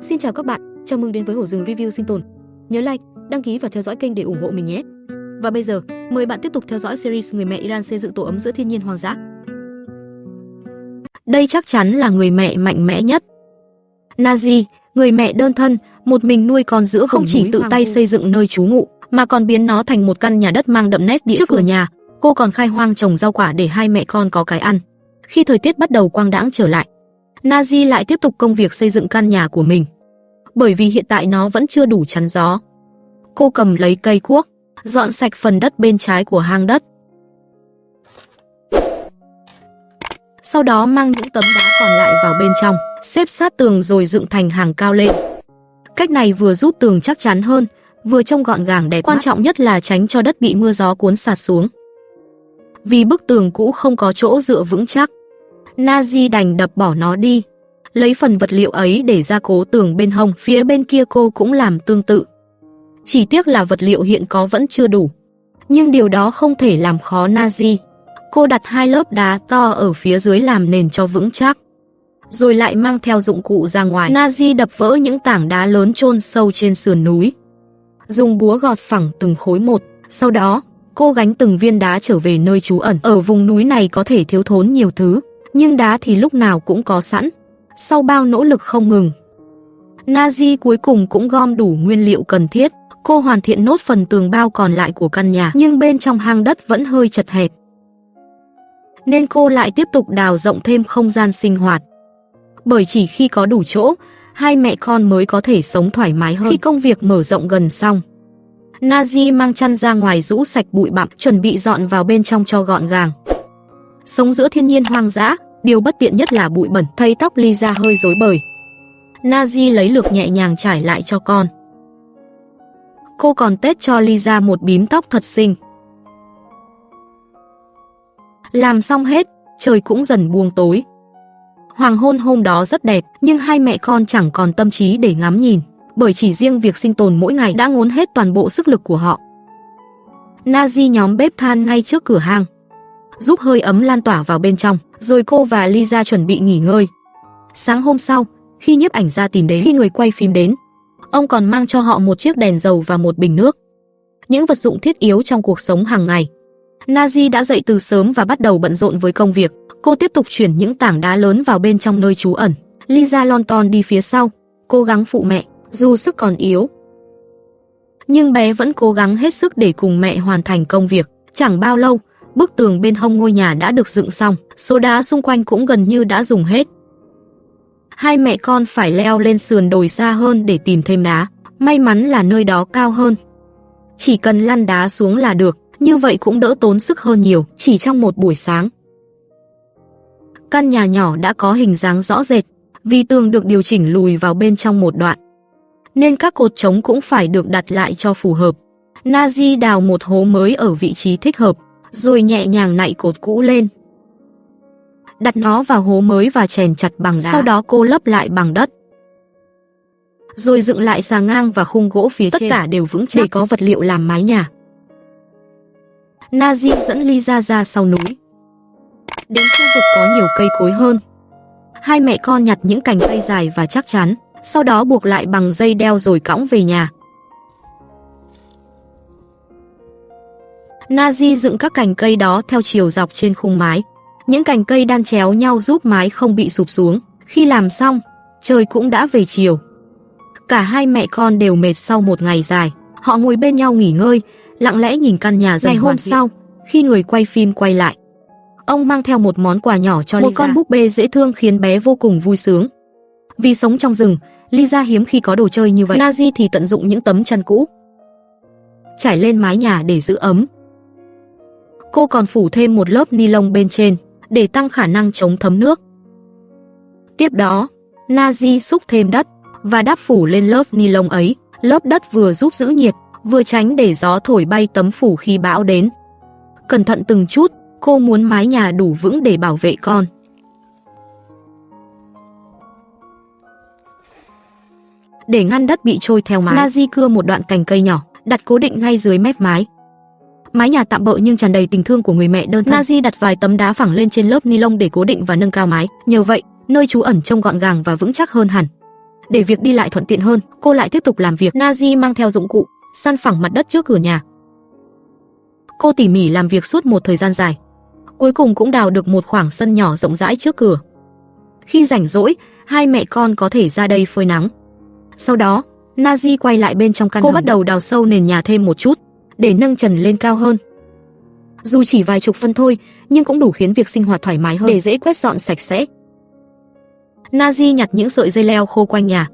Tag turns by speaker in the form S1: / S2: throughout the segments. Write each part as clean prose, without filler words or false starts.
S1: Xin chào các bạn, chào mừng đến với Hổ Rừng Review Sinh Tồn. Nhớ like, đăng ký và theo dõi kênh để ủng hộ mình nhé. Và bây giờ, mời bạn tiếp tục theo dõi series Người mẹ Iran xây dựng tổ ấm giữa thiên nhiên hoang dã. Đây chắc chắn là người mẹ mạnh mẽ nhất. Nazi, người mẹ đơn thân, một mình nuôi con giữa không chỉ tự tay xây dựng nơi trú ngụ, mà còn biến nó thành một căn nhà đất mang đậm nét địa phương. Trước cửa nhà, cô còn khai hoang trồng rau quả để hai mẹ con có cái ăn. Khi thời tiết bắt đầu quang đãng trở lại, Nazi lại tiếp tục công việc xây dựng căn nhà của mình. Bởi vì hiện tại nó vẫn chưa đủ chắn gió. Cô cầm lấy cây cuốc, dọn sạch phần đất bên trái của hang đất. Sau đó mang những tấm đá còn lại vào bên trong, xếp sát tường rồi dựng thành hàng cao lên. Cách này vừa giúp tường chắc chắn hơn, vừa trông gọn gàng đẹp. Quan trọng nhất là tránh cho đất bị mưa gió cuốn sạt xuống. Vì bức tường cũ không có chỗ dựa vững chắc, Nazi đành đập bỏ nó đi, lấy phần vật liệu ấy để gia cố tường bên hông. Phía bên kia cô cũng làm tương tự. Chỉ tiếc là vật liệu hiện có vẫn chưa đủ, nhưng điều đó không thể làm khó Nazi. Cô đặt hai lớp đá to ở phía dưới làm nền cho vững chắc, rồi lại mang theo dụng cụ ra ngoài. Nazi đập vỡ những tảng đá lớn chôn sâu trên sườn núi, dùng búa gọt phẳng từng khối một. Sau đó, cô gánh từng viên đá trở về nơi trú ẩn. Ở vùng núi này có thể thiếu thốn nhiều thứ, nhưng đá thì lúc nào cũng có sẵn. Sau bao nỗ lực không ngừng, Nazi cuối cùng cũng gom đủ nguyên liệu cần thiết. Cô hoàn thiện nốt phần tường bao còn lại của căn nhà, nhưng bên trong hang đất vẫn hơi chật hẹp, nên cô lại tiếp tục đào rộng thêm không gian sinh hoạt. Bởi chỉ khi có đủ chỗ, hai mẹ con mới có thể sống thoải mái hơn. Khi công việc mở rộng gần xong, Nazi mang chăn ra ngoài rũ sạch bụi bặm, chuẩn bị dọn vào bên trong cho gọn gàng. Sống giữa thiên nhiên hoang dã, điều bất tiện nhất là bụi bẩn. Thấy tóc Lisa hơi rối bời, Nazi lấy lược nhẹ nhàng trải lại cho con. Cô còn tết cho Lisa một bím tóc thật xinh. Làm xong hết, trời cũng dần buông tối. Hoàng hôn hôm đó rất đẹp, nhưng hai mẹ con chẳng còn tâm trí để ngắm nhìn, bởi chỉ riêng việc sinh tồn mỗi ngày đã ngốn hết toàn bộ sức lực của họ. Nazi nhóm bếp than ngay trước cửa hang, giúp hơi ấm lan tỏa vào bên trong, rồi cô và Lisa chuẩn bị nghỉ ngơi. Sáng hôm sau, khi nhiếp ảnh gia tìm đến, khi người quay phim đến, ông còn mang cho họ một chiếc đèn dầu và một bình nước, những vật dụng thiết yếu trong cuộc sống hàng ngày. Nazi đã dậy từ sớm và bắt đầu bận rộn với công việc. Cô tiếp tục chuyển những tảng đá lớn vào bên trong nơi trú ẩn. Lisa lon ton đi phía sau, cố gắng phụ mẹ, dù sức còn yếu, nhưng bé vẫn cố gắng hết sức để cùng mẹ hoàn thành công việc. Chẳng bao lâu, bức tường bên hông ngôi nhà đã được dựng xong, số đá xung quanh cũng gần như đã dùng hết. Hai mẹ con phải leo lên sườn đồi xa hơn để tìm thêm đá. May mắn là nơi đó cao hơn, chỉ cần lăn đá xuống là được, như vậy cũng đỡ tốn sức hơn nhiều. Chỉ trong một buổi sáng, căn nhà nhỏ đã có hình dáng rõ rệt. Vì tường được điều chỉnh lùi vào bên trong một đoạn, nên các cột trống cũng phải được đặt lại cho phù hợp. Nazi đào một hố mới ở vị trí thích hợp, rồi nhẹ nhàng nạy cột cũ lên, đặt nó vào hố mới và chèn chặt bằng đá. Sau đó cô lấp lại bằng đất, rồi dựng lại xà ngang và khung gỗ phía trên. Tất cả đều vững chắc để có vật liệu làm mái nhà. Nazi dẫn Lisa ra sau núi, đến khu vực có nhiều cây cối hơn. Hai mẹ con nhặt những cành cây dài và chắc chắn, sau đó buộc lại bằng dây đeo rồi cõng về nhà. Nazi dựng các cành cây đó theo chiều dọc trên khung mái. Những cành cây đan chéo nhau giúp mái không bị sụp xuống. Khi làm xong, trời cũng đã về chiều. Cả hai mẹ con đều mệt sau một ngày dài. Họ ngồi bên nhau nghỉ ngơi, lặng lẽ nhìn căn nhà dần hoàn thiện. Ngày hôm sau, khi người quay phim quay lại, ông mang theo một món quà nhỏ cho Lisa. Một con búp bê dễ thương khiến bé vô cùng vui sướng. Vì sống trong rừng, Lisa hiếm khi có đồ chơi như vậy. Nazi thì tận dụng những tấm chăn cũ, trải lên mái nhà để giữ ấm. Cô còn phủ thêm một lớp ni lông bên trên để tăng khả năng chống thấm nước. Tiếp đó, Nazi xúc thêm đất và đắp phủ lên lớp ni lông ấy. Lớp đất vừa giúp giữ nhiệt, vừa tránh để gió thổi bay tấm phủ khi bão đến. Cẩn thận từng chút, cô muốn mái nhà đủ vững để bảo vệ con. Để ngăn đất bị trôi theo mái, Nazi cưa một đoạn cành cây nhỏ, đặt cố định ngay dưới mép mái. Mái nhà tạm bợ nhưng tràn đầy tình thương của người mẹ đơn thân. Nazi đặt vài tấm đá phẳng lên trên lớp ni lông để cố định và nâng cao mái. Nhờ vậy, nơi trú ẩn trông gọn gàng và vững chắc hơn hẳn. Để việc đi lại thuận tiện hơn, cô lại tiếp tục làm việc. Nazi mang theo dụng cụ, săn phẳng mặt đất trước cửa nhà. Cô tỉ mỉ làm việc suốt một thời gian dài. Cuối cùng cũng đào được một khoảng sân nhỏ rộng rãi trước cửa. Khi rảnh rỗi, hai mẹ con có thể ra đây phơi nắng. Sau đó, Nazi quay lại bên trong căn. Cô bắt đầu đào sâu nền nhà thêm một chút, để nâng trần lên cao hơn. Dù chỉ vài chục phân thôi, nhưng cũng đủ khiến việc sinh hoạt thoải mái hơn, để dễ quét dọn sạch sẽ. Nazi nhặt những sợi dây leo khô quanh nhà,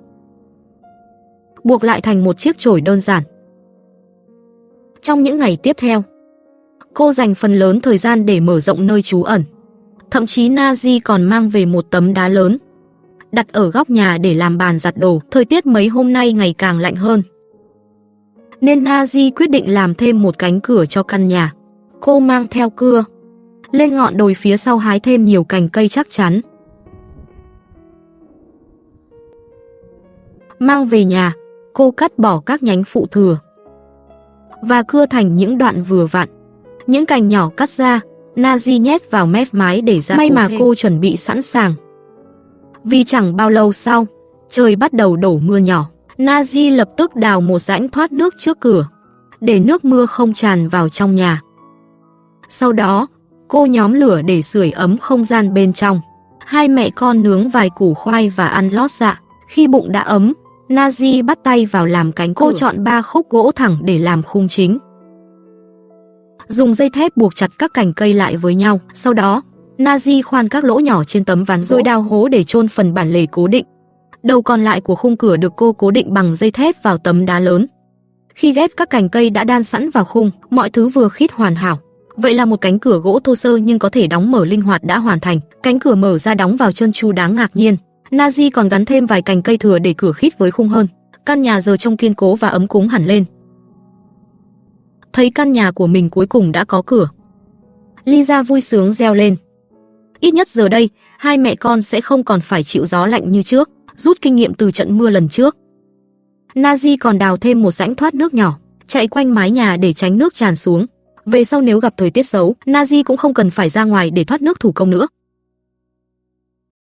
S1: buộc lại thành một chiếc chổi đơn giản. Trong những ngày tiếp theo, cô dành phần lớn thời gian để mở rộng nơi trú ẩn. Thậm chí Nazi còn mang về một tấm đá lớn, đặt ở góc nhà để làm bàn giặt đồ. Thời tiết mấy hôm nay ngày càng lạnh hơn, nên Nazi quyết định làm thêm một cánh cửa cho căn nhà. Cô mang theo cưa lên ngọn đồi phía sau hái thêm nhiều cành cây chắc chắn, mang về nhà. Cô cắt bỏ các nhánh phụ thừa và cưa thành những đoạn vừa vặn. Những cành nhỏ cắt ra, Nazi nhét vào mép mái để ra. May mà cô chuẩn bị sẵn sàng, vì chẳng bao lâu sau, trời bắt đầu đổ mưa nhỏ. Nazi lập tức đào một rãnh thoát nước trước cửa, để nước mưa không tràn vào trong nhà. Sau đó, cô nhóm lửa để sưởi ấm không gian bên trong. Hai mẹ con nướng vài củ khoai và ăn lót dạ. Khi bụng đã ấm, Nazi bắt tay vào làm cánh cửa. Cô chọn 3 khúc gỗ thẳng để làm khung chính, dùng dây thép buộc chặt các cành cây lại với nhau. Sau đó, Nazi khoan các lỗ nhỏ trên tấm ván rồi đào hố để chôn phần bản lề cố định. Đầu còn lại của khung cửa được cô cố định bằng dây thép vào tấm đá lớn. Khi ghép các cành cây đã đan sẵn vào khung, mọi thứ vừa khít hoàn hảo. Vậy là một cánh cửa gỗ thô sơ nhưng có thể đóng mở linh hoạt đã hoàn thành. Cánh cửa mở ra đóng vào trơn tru đáng ngạc nhiên. Nazi còn gắn thêm vài cành cây thừa để cửa khít với khung hơn. Căn nhà giờ trông kiên cố và ấm cúng hẳn lên. Thấy căn nhà của mình cuối cùng đã có cửa, Lisa vui sướng reo lên. Ít nhất giờ đây, hai mẹ con sẽ không còn phải chịu gió lạnh như trước, rút kinh nghiệm từ trận mưa lần trước. Nazi còn đào thêm một rãnh thoát nước nhỏ, chạy quanh mái nhà để tránh nước tràn xuống. Về sau nếu gặp thời tiết xấu, Nazi cũng không cần phải ra ngoài để thoát nước thủ công nữa.